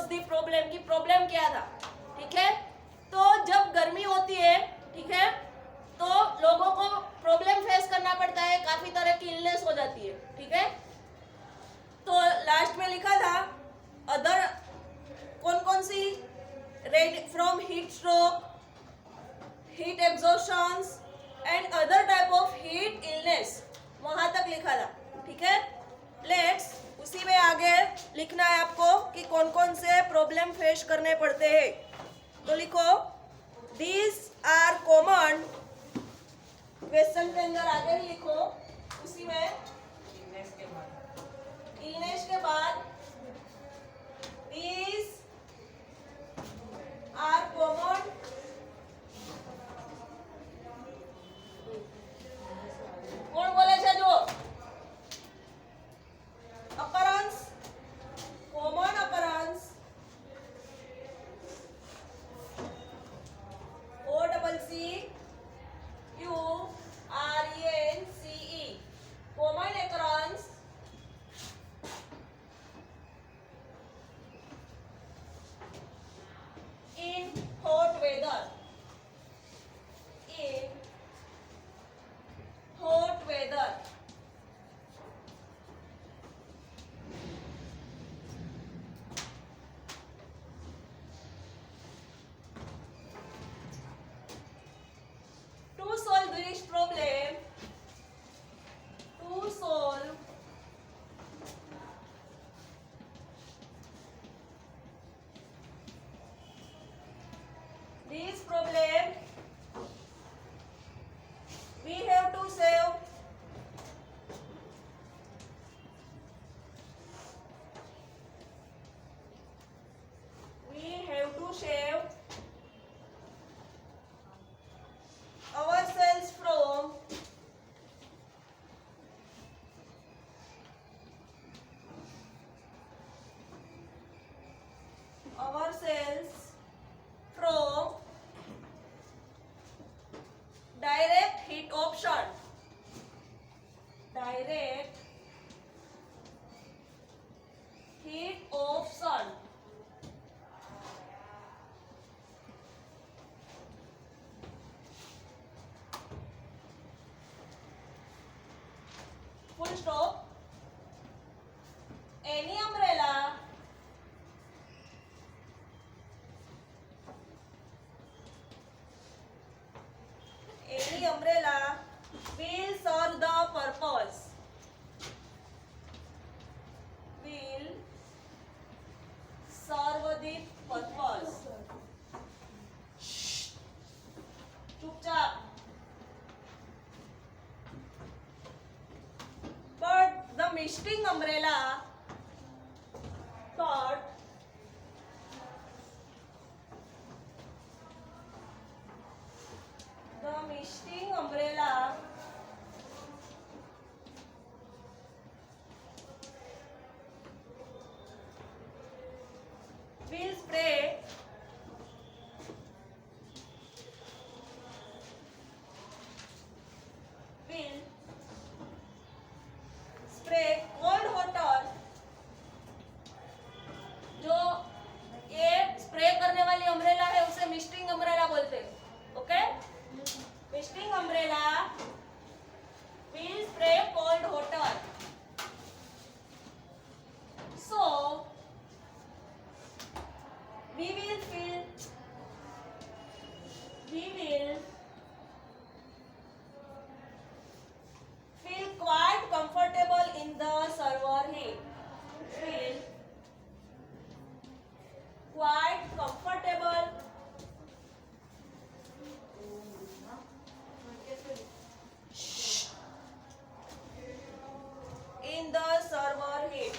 The problem की problem क्या था, ठीक है। तो जब गर्मी होती है, ठीक है, तो लोगों को प्रॉब्लम फेस करना पड़ता है, काफी तरह की इलनेस हो जाती है, ठीक है। तो लास्ट में लिखा था अदर कौन कौन सी, red from heat stroke, heat exhaustions and other type of heat illness, वहां तक लिखा था, ठीक है। लेट्स उसी में आगे लिखना है आपको कि कौन कौन से प्रॉब्लम फेस करने पड़ते हैं। तो लिखो दीज आर कॉमन, क्वेश्चन के अंदर आगे ही लिखो उसी में, इलनेस के बाद these are common कौन बोले છે જો occurrence, common occurrence, O double C U R E N C E, common occurrence in hot weather, in hot weather, to solve this problem, to solve this problem we have to save ourselves from direct heat option, direct heat option, full stop. Any umbrella will serve the purpose, will serve the purpose, चुपचाप, but the misting umbrella, but the misting umbrella will spray cold water, जो ये spray करने वाली umbrella है उसे misting umbrella बोलते हैं, okay. Misting umbrella will spray cold water, so we will feel quite comfortable in the server heat, feel quite comfortable in the server heat.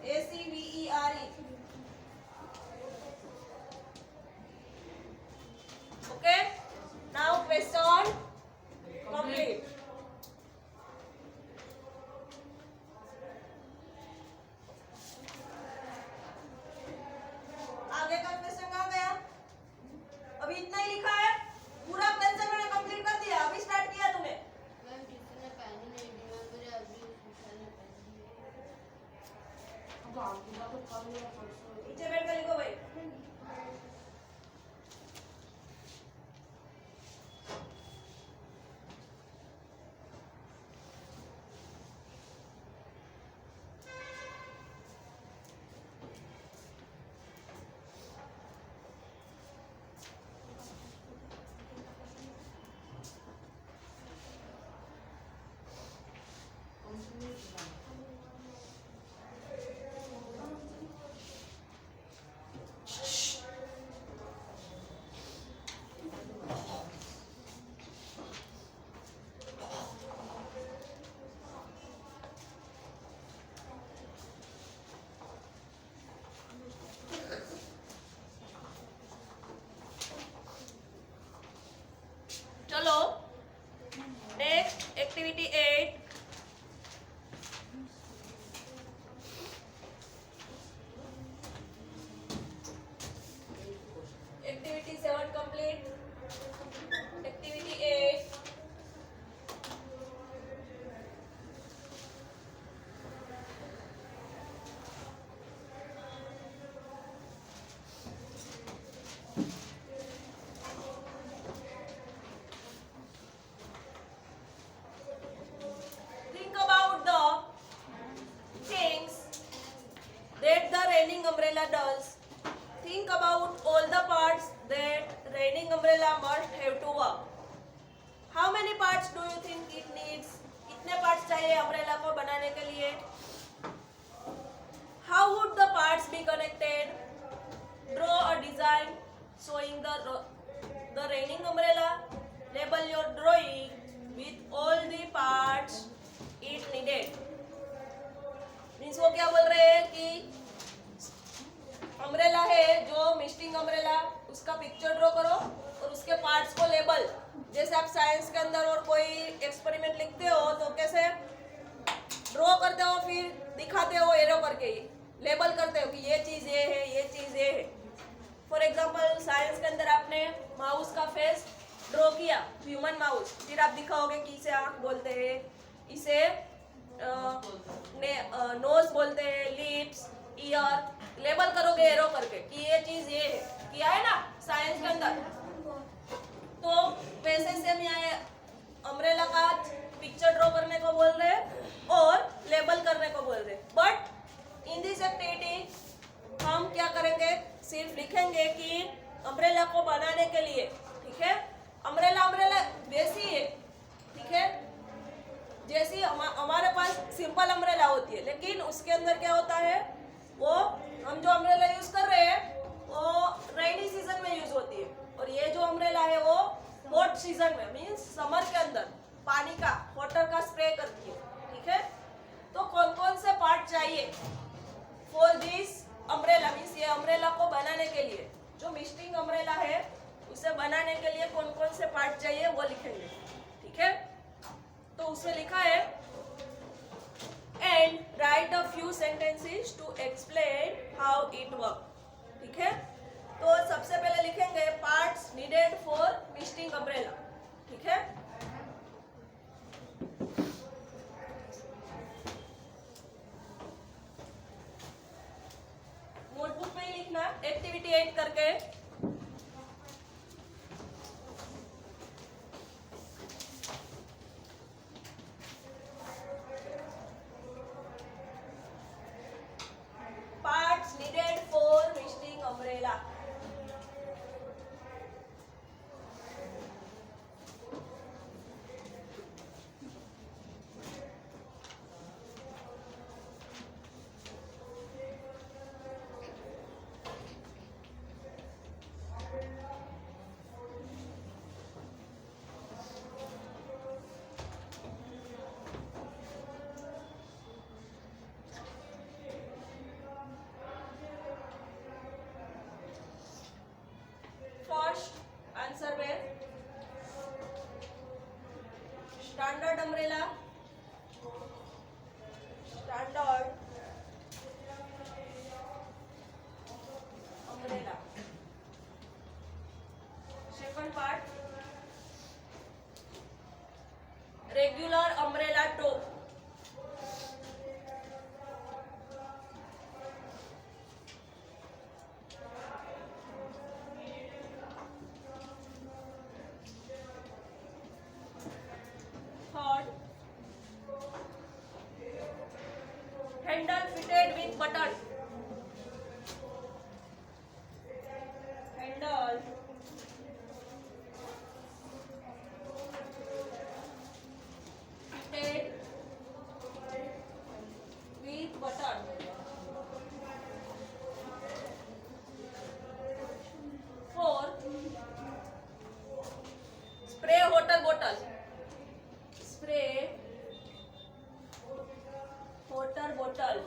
ACVERE. Okay. Now question. अभी इतना ही लिखा है, पूरा question मैंने complete कर दिया, अभी स्टार्ट किया तूने। मैम टीचर ने पेन ही नहीं दिया, मेरे अभी टीचर ने पेन दिया। अब आगे का तो कल या परसों। नीचे बैठ कर लिखो भाई। चलो next activity 8। Activity 7 complete. Activity 8 think about the things that the raining umbrella does. Think about all the parts that raining umbrella must have to work. How many parts do you think it needs? कितने parts चाहिए umbrella को बनाने के लिए? How would the parts be connected? Draw a design showing the raining umbrella. Label your drawing with all the parts it needed. Means वो क्या बोल रहे हैं कि अम्ब्रेला है जो मिस्टिंग अम्ब्रेला, उसका पिक्चर ड्रॉ करो और उसके पार्ट्स को लेबल, जैसे आप साइंस के अंदर और कोई एक्सपेरिमेंट लिखते हो तो कैसे ड्रॉ करते हो, फिर दिखाते हो एरो करके, लेबल करते हो कि ये चीज़ ये है, ये चीज़ ये है। फॉर एग्जांपल साइंस के अंदर आपने माउस का फेस ड्रॉ किया, ह्यूमन माउस, फिर आप दिखाओगे कि इसे आँख बोलते हैं, इसे नोज बोलते हैं, लिप्स, ईयर, लेबल करोगे एरो करके कि ये चीज ये है, किया है ना साइंस के अंदर। तो वैसे सेम यहाँ अम्ब्रेला का पिक्चर ड्रॉ करने को बोल रहे हैं और लेबल करने को बोल रहे हैं। बट इन दिस एक्टिविटी हम क्या करेंगे, सिर्फ लिखेंगे कि अम्ब्रेला को बनाने के लिए, ठीक है, अम्ब्रेला वैसी है, ठीक है, जैसी हमारे पास सिंपल अम्ब्रेला होती है, लेकिन उसके अंदर क्या होता है, वो हम जो अम्ब्रेला यूज कर रहे हैं वो रेनी सीजन में यूज होती है, और ये जो अम्ब्रेला है वो हॉट सीजन में, मींस समर के अंदर पानी का, वाटर का स्प्रे करती है, ठीक है। तो कौन कौन से पार्ट चाहिए फॉर दिस अम्ब्रेला, मींस ये अम्ब्रेला को बनाने के लिए, जो मिस्टिंग अम्ब्रेला है उसे बनाने के लिए कौन कौन से पार्ट चाहिए वो लिखेंगे, ठीक है। तो उसमें लिखा है and write a few sentences to explain how it works, ठीक है। तो सबसे पहले लिखेंगे parts needed for misting umbrella, ठीक है। नोटबुक में ही लिखना, एक्टिविटी 8 करके। Parts needed for misting umbrella. First answer में standard umbrella, standard umbrella, regular umbrella top, third handle fitted with button, handle fitted with button, four spray water bottle, spray water bottle,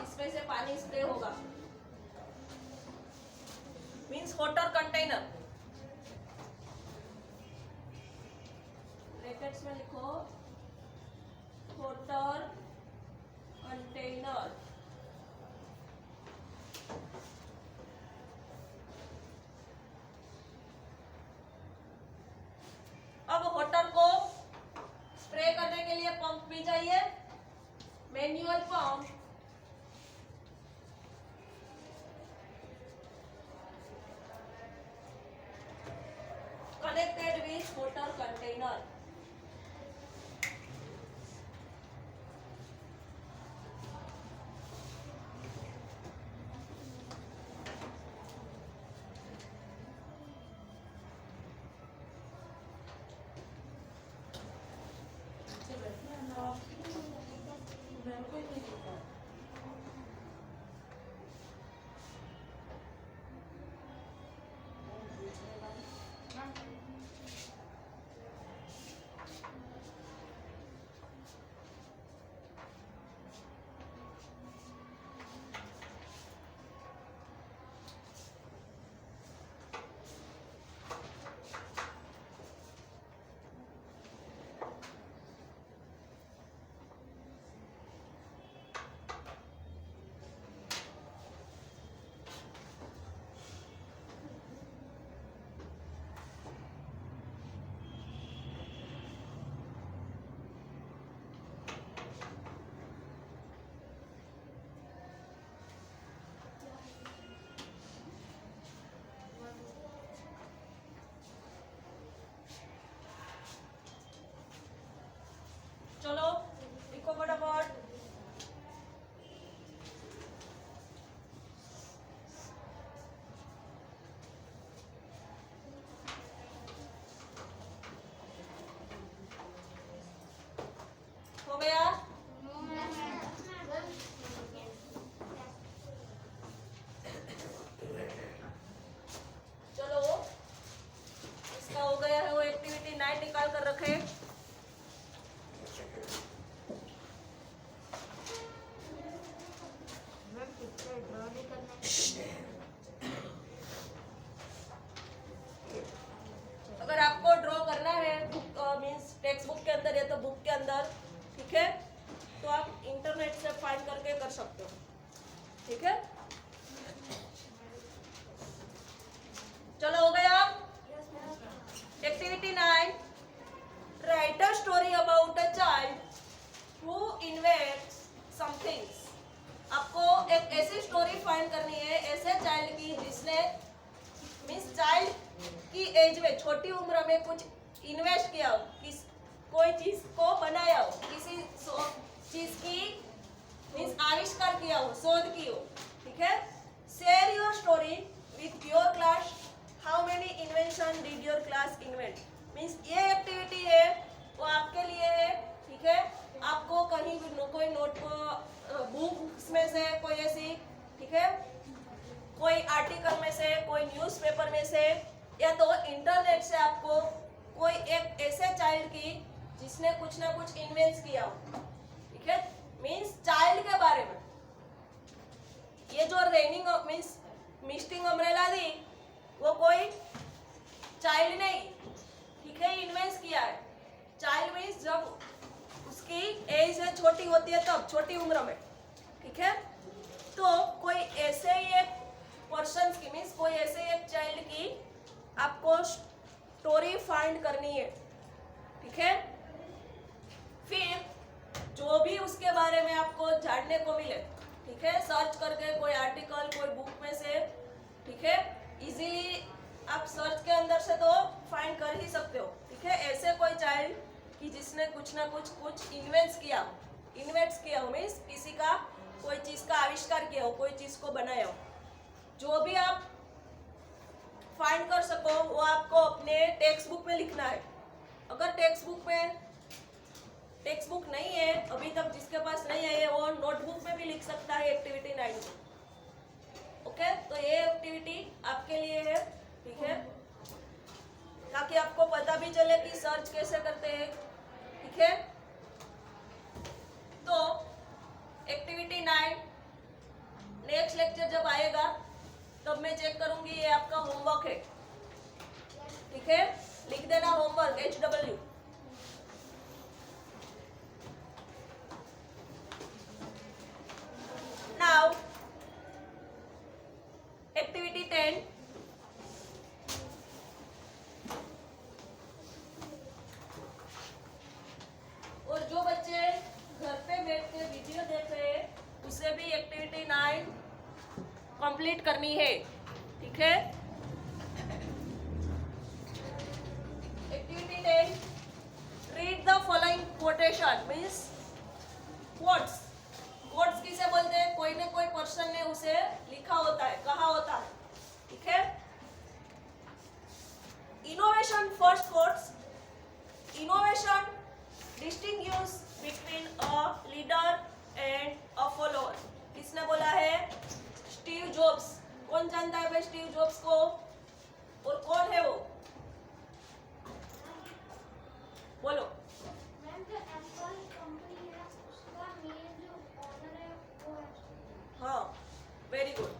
इसमें से पानी spray होगा, means water container, brackets में लिखो water container, अब water को spray करने के लिए पंप भी चाहिए, manual pump, connected with water container, चलो लिखो फटाफट, हो गया? चलो इसका हो गया है, वो एक्टिविटी 9 निकाल कर रखे। अगर आपको ड्रॉ करना है बुक मीन्स टेक्स्ट बुक के अंदर या तो बुक के अंदर, ठीक है, तो आप इंटरनेट से फाइंड करके कर सकते हो, ठीक है। चलो हो गया? Activity 9, write a story about a child who invents somethings. आपको एक ऐसी स्टोरी फाइंड करनी है ऐसे चाइल्ड की जिसने मीन्स चाइल्ड की एज में छोटी उम्र में कुछ इन्वेस्ट किया हो, कोई चीज को बनाया हो, किसी चीज की मीन्स आविष्कार किया हो, शोध की हो, ठीक है। Share your story with your class, how many invention did your class invent. Means ये एक्टिविटी है वो आपके लिए है, ठीक है। आपको कहीं भी कोई नोट बुक्स में से कोई ऐसी, ठीक है, कोई आर्टिकल में से, कोई न्यूज़पेपर में से, या तो इंटरनेट से आपको कोई एक ऐसे चाइल्ड की जिसने कुछ ना कुछ इन्वेंट किया हो, ठीक है, मीन्स चाइल्ड के बारे में। ये जो रेनिंग मीन्स मिस्टिंग अम्ब्रेला दी वो कोई चाइल्ड नहीं, ठीक है, इन्वेंट किया है। चाइल्ड मीन्स जब उसकी एज छोटी होती है तब, छोटी उम्र में, ठीक है। तो कोई ऐसे ही एक पर्सन की मीन्स कोई ऐसे एक चाइल्ड की आपको स्टोरी फाइंड करनी है, ठीक है। फिर जो भी उसके बारे में आपको जानने को मिले, ठीक है, सर्च करके कोई आर्टिकल कोई बुक में से, ठीक है, इजीली आप सर्च के अंदर से तो फाइंड कर ही सकते हो, ठीक है। ऐसे कोई चाइल्ड कि जिसने कुछ ना कुछ इन्वेंट्स किया हो मीन्स किसी का कोई चीज का आविष्कार किया हो, कोई चीज को बनाया हो, जो भी आप फाइंड कर सको वो आपको अपने टेक्स्ट बुक में लिखना है। अगर टेक्स्ट बुक नहीं है अभी तक, जिसके पास नहीं है वो नोटबुक में भी लिख सकता है एक्टिविटी 9 को। ओके, तो ये एक्टिविटी आपके लिए है, ठीक है, ताकि आपको पता भी चले कि सर्च कैसे करते हैं, ठीक है। तो एक्टिविटी 9 नेक्स्ट लेक्चर जब आएगा तब मैं चेक करूंगी, ये आपका होमवर्क है, ठीक है। लिख देना होमवर्क HW। नाउ एक्टिविटी 10, और जो बच्चे घर पे बैठ के वीडियो देख रहे हैं उसे भी एक्टिविटी 9 कंप्लीट करनी है, ठीक है। Activity 10, read the following quotation means quotes किसे बोलते हैं, कोई ना कोई पर्सन ने उसे लिखा होता है, कहा होता है, ठीक है। Innovation first quotes, innovation distinguish between a leader and a follower, किसने बोला है, स्टीव जॉब्स। कौन जानता है भाई स्टीव जॉब्स को, और कौन है वो, बोलो। मैम जो एप्पल कंपनी है उसका मेन जो ओनर है वो है। हाँ, वेरी गुड।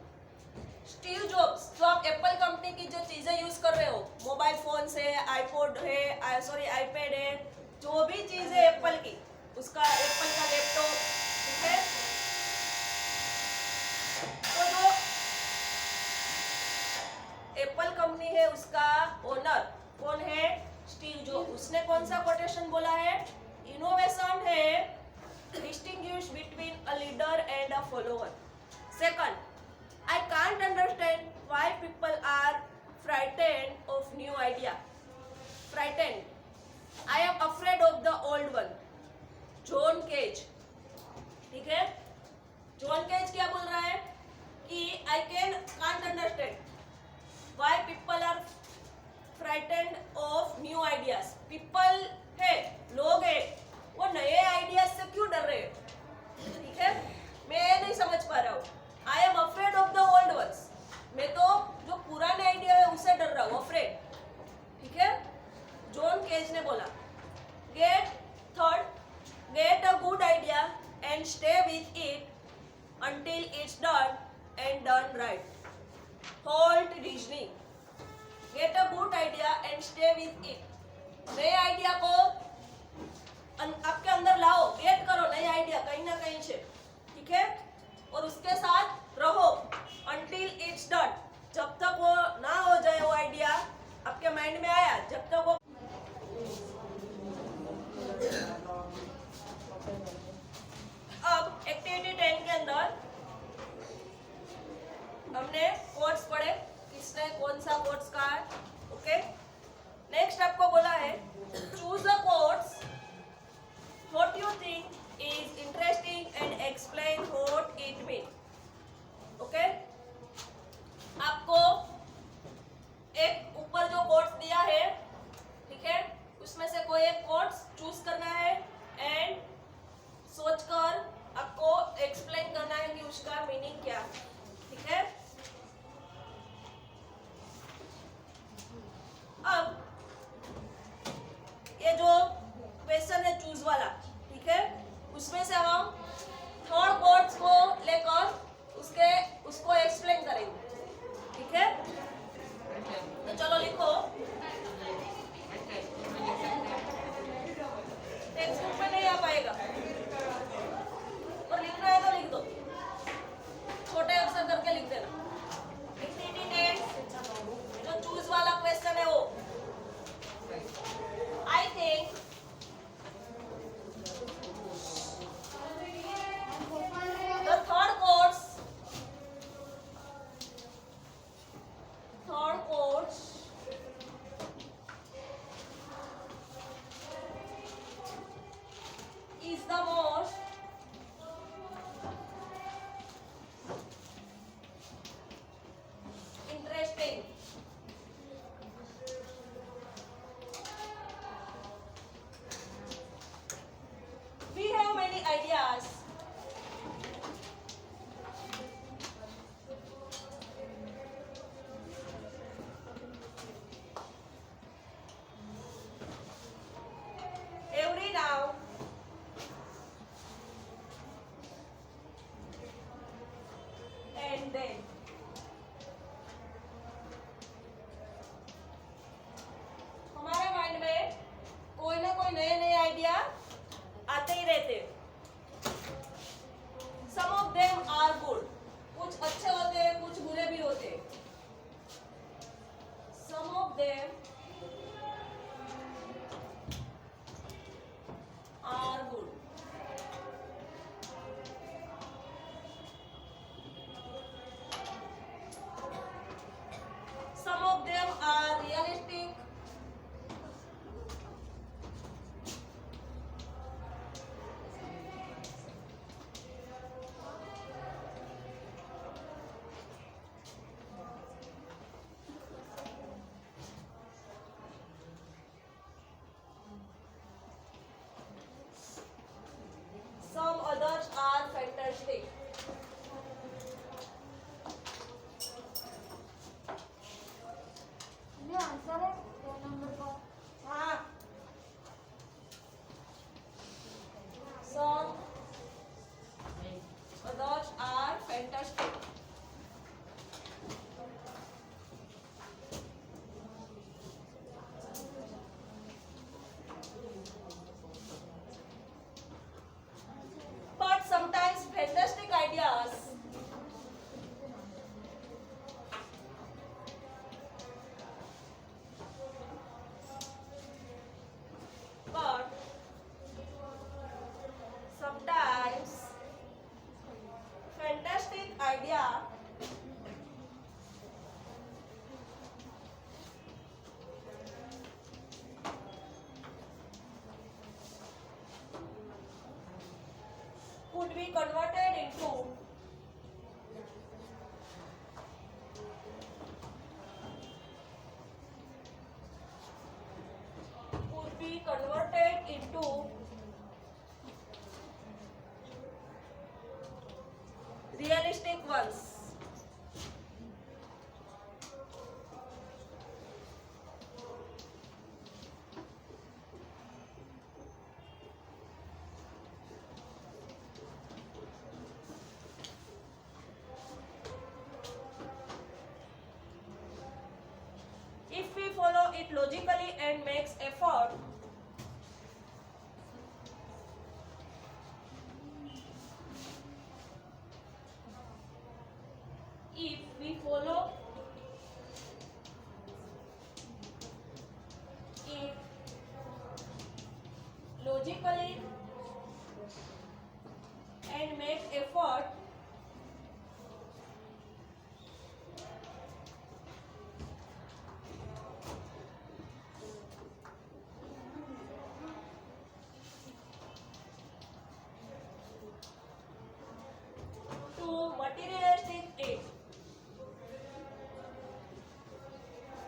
स्टीव जॉब्स, जो आप एप्पल कंपनी की जो चीजें यूज कर रहे हो, मोबाइल फोन है, आईपॉड है, आईपैड है, जो भी चीज है एप्पल की, उसका एप्पल का लैपटॉप, ठीक है। तो जो एप्पल कंपनी है उसका ओनर कौन है, स्टीव जॉब्स। उसने कौन सा कोटेशन बोला है, इनोवेशन है distinguish between a leader and a follower. Second, I can't understand why people are frightened of new idea. Frightened. I am afraid of the old one. John Cage, ठीक है। John cage क्या बोल रहा है कि I can't understand why people are frightened of new ideas. People है, लोग है, वो नए आइडियाज से क्यों डर रहे हैं, ठीक है। मैं ये नहीं समझ पा रहा हूँ। I am afraid of the old ones. मैं तो जो पुराने आइडिया है उससे डर रहा हूँ, अफ्रेड, ठीक है। जॉन केज ने बोला। Get a good idea and stay with it until it's done and done right. Walt Disney. Get a good idea and stay with it. नए आइडिया को आपके अंदर लाओ, गेट करो नए आइडिया कहीं ना कहीं से, ठीक है, और उसके साथ रहो until it's done, जब तक वो ना हो जाए, वो आइडिया आपके माइंड में आया, जब तक वो। अब एक्टिविटी 10 के अंदर हमने कोट्स पढ़े, किसने कौन सा कोट्स कहा है, ओके। नेक्स्ट आपको बोला है choose a quotes what you think is interesting and explain what it mean, okay. आपको be converted into realistic ones. If we follow it logically and makes effort, if we follow it logically and make effort, to materialistic it.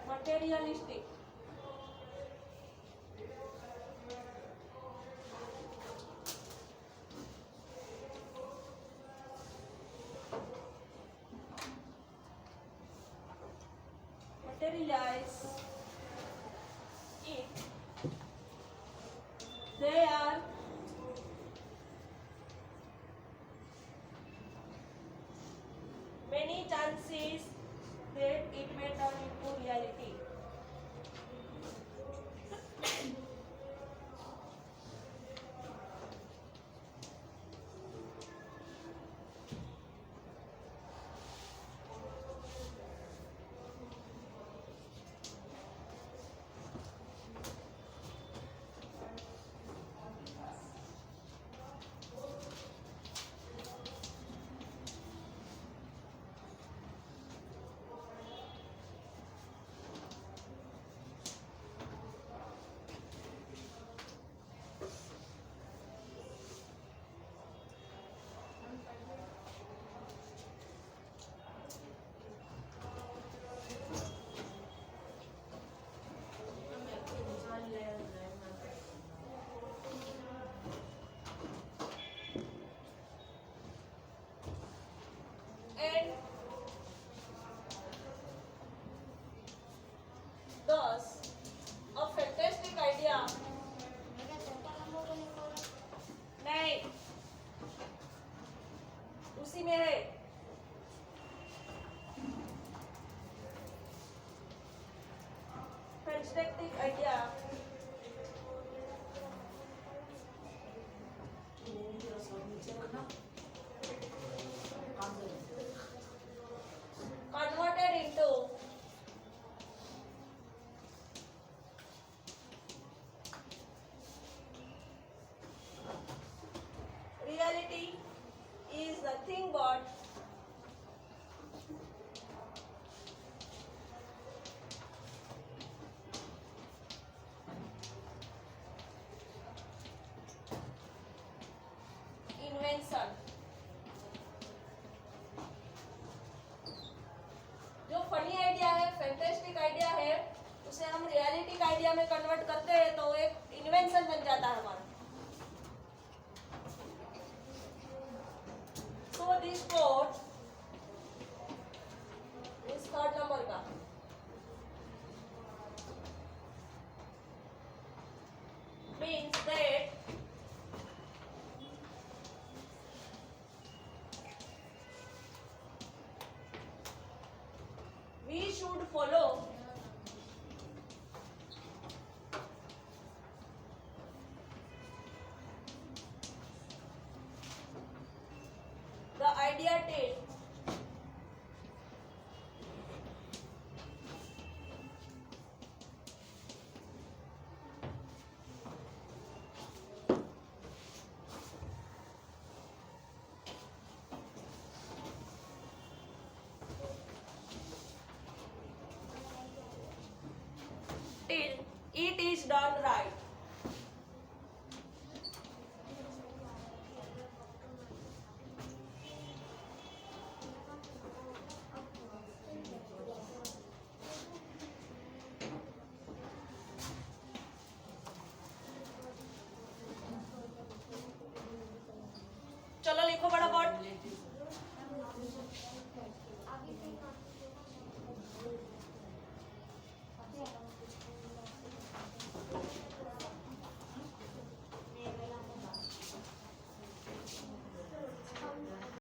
Materialistic. Materialize it. There are many chances that it may turn into reality. And thus, a fantastic idea. नहीं, उसी में है. Fantastic idea. Converted into reality is nothing but invention. जो funny idea है, fantastic idea है, उसे हम रियलिटिक idea में कन्वर्ट करते हैं तो एक इन्वेंशन बन जाता है हमारा. So this quote is third number का. Means that we should follow the idea till it is done right.